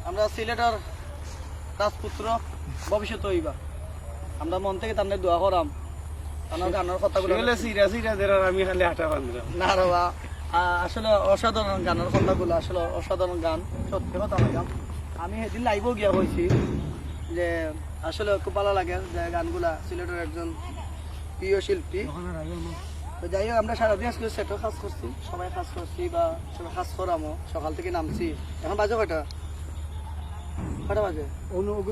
আমরা সিলেটের রাজপুত্র ভবিষ্যৎ হইবা আমরা মন থেকে তার দোয়া করাম আমার গানের কথাগুলো আমি খালি হাঁটা বান্ধব না রবা আসলে অসাধারণ গানের কথাগুলো আসলে অসাধারণ গান সত্যি কথা লাগাম আমি সেদিন লাইভও গিয়া হয়েছি যে আসলে খুব ভালো লাগে যে গানগুলা সিলেটের একজন প্রিয় শিল্পী তো যাই হোক আমরা সারাদিন আজকে সেটও কাজ করছি সবাই কাজ করছি বা সবাই কাজ করামো সকাল থেকে নামছি এখন বাজে কয়টা বাজে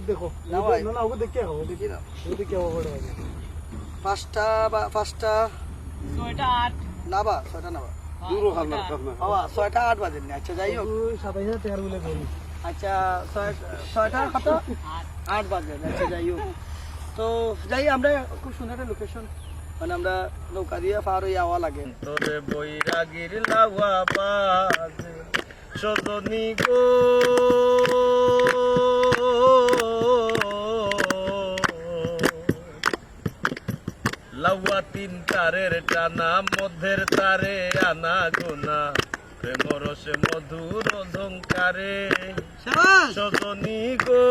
দেখো না ভাই দেখে দেখি না দেখে পাঁচটা বা পাঁচটা না বা ছয়টা না বা ছয়টা আট বাজে আচ্ছা যাই হোক আচ্ছা ছয়টা কত আট বাজে আচ্ছা যাই হোক তো যাই আমরা খুব সুন্দর একটা লোকেশন মানে আমরা নৌকা দিয়ে পার হয়ে যাওয়া লাগে তোরে বৈরাগীর লাওয়া বাজে সজনী গো লাউয়া তিন তারের টানা মধ্যের তারে আনা গোনা প্রেম রসে মধুর ঝংকারে সজনী গো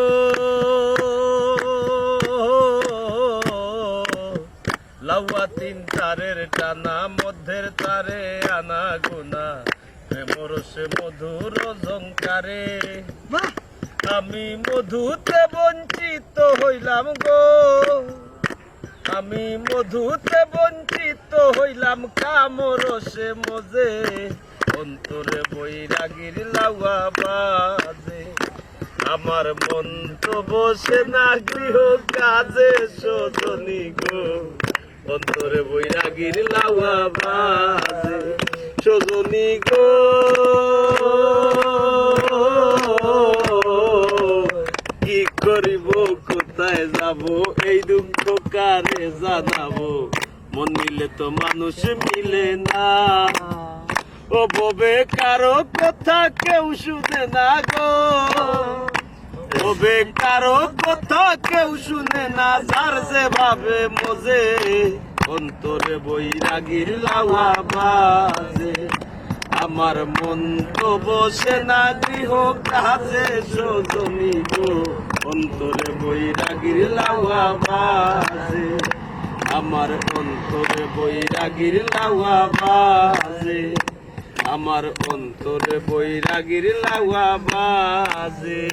লাউয়া তিন তারের টানা মধ্যের তারে আনা গোনা প্রেম রসে মধুর ঝংকারে আমি মধুতে বঞ্চিত হইলাম গো আমি মধুতে বঞ্চিত হইলাম কামরসে মজে অন্তরে বৈরাগীর লাউয়া বাজে আমার মন তো বসে না গৃহ কাজে সজনী গো অন্তরে বৈরাগীর লাউয়া বাজে সজনী গো কি করিব কোথায় যাব এই দুঃখ কারে জানাবো মন মিলে তো মানুষ মিলে না ও ববে কারো কথা কেউ শুনে না গো ববে কারো কথা কেউ শুনে না যার যে ভাবে মজে অন্তরে বৈরাগীর লাউয়া বাজে আমার মন তো বসে না গৃহ কাজে সজনী গো অন্তরে বৈরাগীর লাউয়া বাজে আমার অন্তরে বৈরাগীর লাউয়া বাজে আমার অন্তরে বৈরাগীর লাউয়া বাজে।